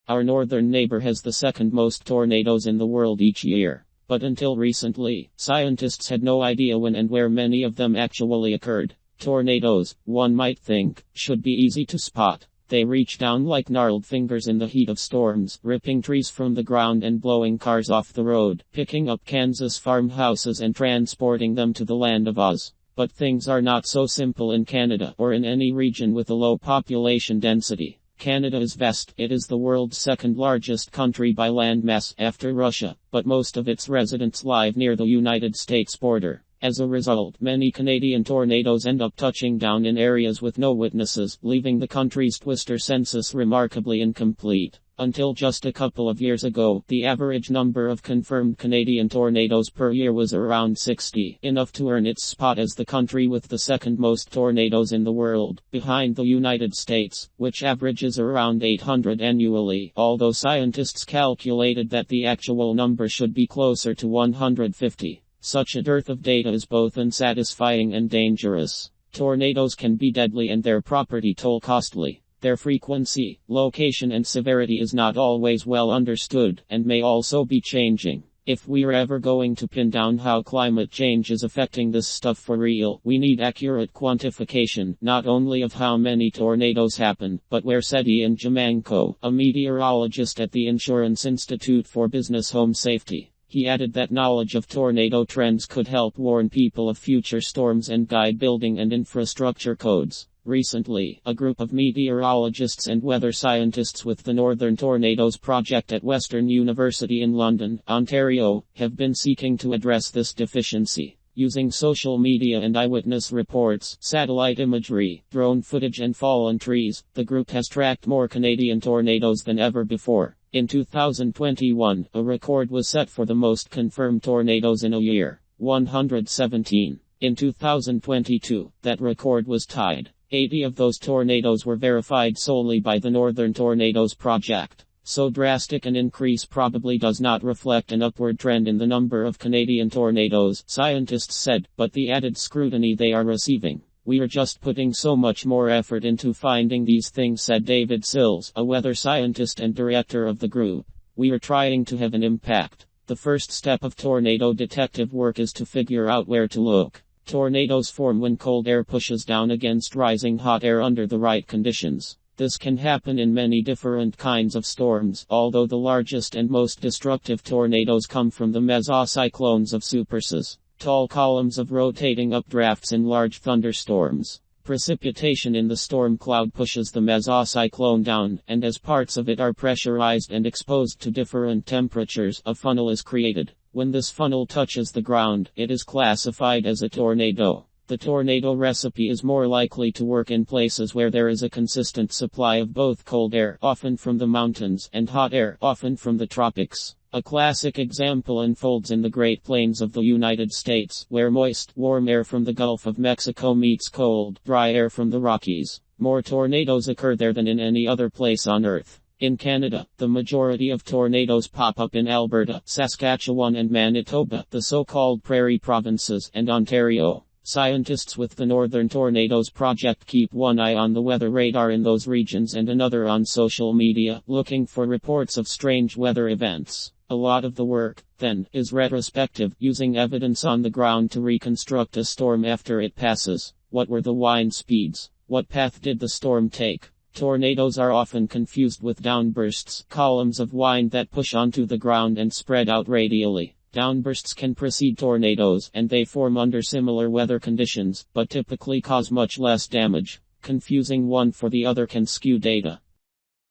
Our northern neighbor has the second most tornadoes in the world each year. But until recently, scientists had no idea when and where many of them actually occurred. Tornadoes, one might think, should be easy to spot. They reach down like gnarled fingers in the heat of storms, ripping trees from the ground and blowing cars off the road, picking up Kansas farmhouses and transporting them to the land of Oz. But things are not so simple in Canada or in any region with a low population density. Canada is vast. It is the world's second largest country by landmass after Russia, but most of its residents live near the United States border. As a result, many Canadian tornadoes end up touching down in areas with no witnesses, leaving the country's twister census remarkably incomplete. Until just a couple of years ago, the average number of confirmed Canadian tornadoes per year was around 60, enough to earn its spot as the country with the second most tornadoes in the world, behind the United States, which averages around 800 annually, although scientists calculated that the actual number should be closer to 150. Such a dearth of data is both unsatisfying and dangerous. Tornadoes can be deadly and their property toll costly. Their frequency, location and severity is not always well understood, and may also be changing. If we're ever going to pin down how climate change is affecting this stuff for real, we need accurate quantification, not only of how many tornadoes happen, but where, said Ian Jamanko, a meteorologist at the Insurance Institute for Business Home Safety. He added that knowledge of tornado trends could help warn people of future storms and guide building and infrastructure codes. Recently, a group of meteorologists and weather scientists with the Northern Tornadoes Project at Western University in London, Ontario, have been seeking to address this deficiency. Using social media and eyewitness reports, satellite imagery, drone footage and fallen trees, the group has tracked more Canadian tornadoes than ever before. In 2021, a record was set for the most confirmed tornadoes in a year, 117. In 2022, that record was tied. 80 of those tornadoes were verified solely by the Northern Tornadoes Project. So drastic an increase probably does not reflect an upward trend in the number of Canadian tornadoes, scientists said, but the added scrutiny they are receiving. We are just putting so much more effort into finding these things, said David Sills, a weather scientist and director of the group. We are trying to have an impact. The first step of tornado detective work is to figure out where to look. Tornadoes form when cold air pushes down against rising hot air under the right conditions. This can happen in many different kinds of storms, although the largest and most destructive tornadoes come from the mesocyclones of supercells, tall columns of rotating updrafts in large thunderstorms. Precipitation in the storm cloud pushes the mesocyclone down, and as parts of it are pressurized and exposed to different temperatures, a funnel is created. When this funnel touches the ground, it is classified as a tornado. The tornado recipe is more likely to work in places where there is a consistent supply of both cold air, often from the mountains, and hot air, often from the tropics. A classic example unfolds in the Great Plains of the United States, where moist, warm air from the Gulf of Mexico meets cold, dry air from the Rockies. More tornadoes occur there than in any other place on Earth. In Canada, the majority of tornadoes pop up in Alberta, Saskatchewan and Manitoba, the so-called prairie provinces, and Ontario. Scientists with the Northern Tornadoes Project keep one eye on the weather radar in those regions and another on social media, looking for reports of strange weather events. A lot of the work, then, is retrospective, using evidence on the ground to reconstruct a storm after it passes. What were the wind speeds? What path did the storm take? Tornadoes are often confused with downbursts, columns of wind that push onto the ground and spread out radially. Downbursts can precede tornadoes, and they form under similar weather conditions, but typically cause much less damage. Confusing one for the other can skew data.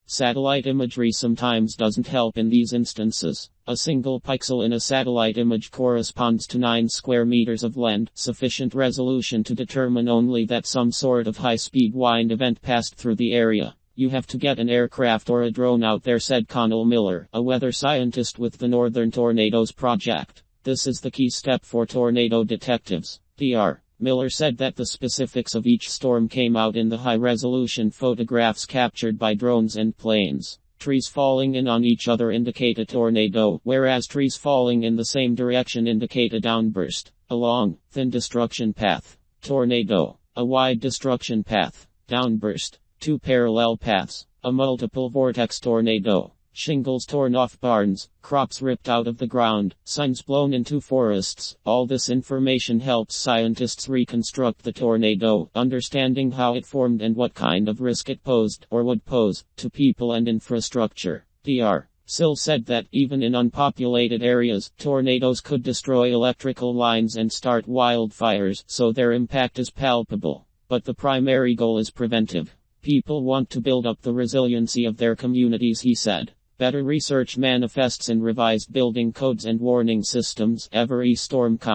Satellite imagery sometimes doesn't help in these instances. A single pixel in a satellite image corresponds to 9 square meters of land, sufficient resolution to determine only that some sort of high-speed wind event passed through the area. You have to get an aircraft or a drone out there, said Connell Miller, a weather scientist with the Northern Tornadoes Project. This is the key step for tornado detectives. Dr. Miller said that the specifics of each storm came out in the high-resolution photographs captured by drones and planes. Trees falling in on each other indicate a tornado, whereas trees falling in the same direction indicate a downburst. A long, thin destruction path. Tornado. A wide destruction path. Downburst. Two parallel paths. A multiple vortex tornado. shingles torn off barns, crops ripped out of the ground, signs blown into forests. All this information helps scientists reconstruct the tornado, understanding how it formed and what kind of risk it posed, or would pose, to people and infrastructure. Dr. Sill said that even in unpopulated areas, tornadoes could destroy electrical lines and start wildfires, so their impact is palpable. But the primary goal is preventive. People want to build up the resiliency of their communities, he said. Better research manifests in revised building codes and warning systems. Every storm counts.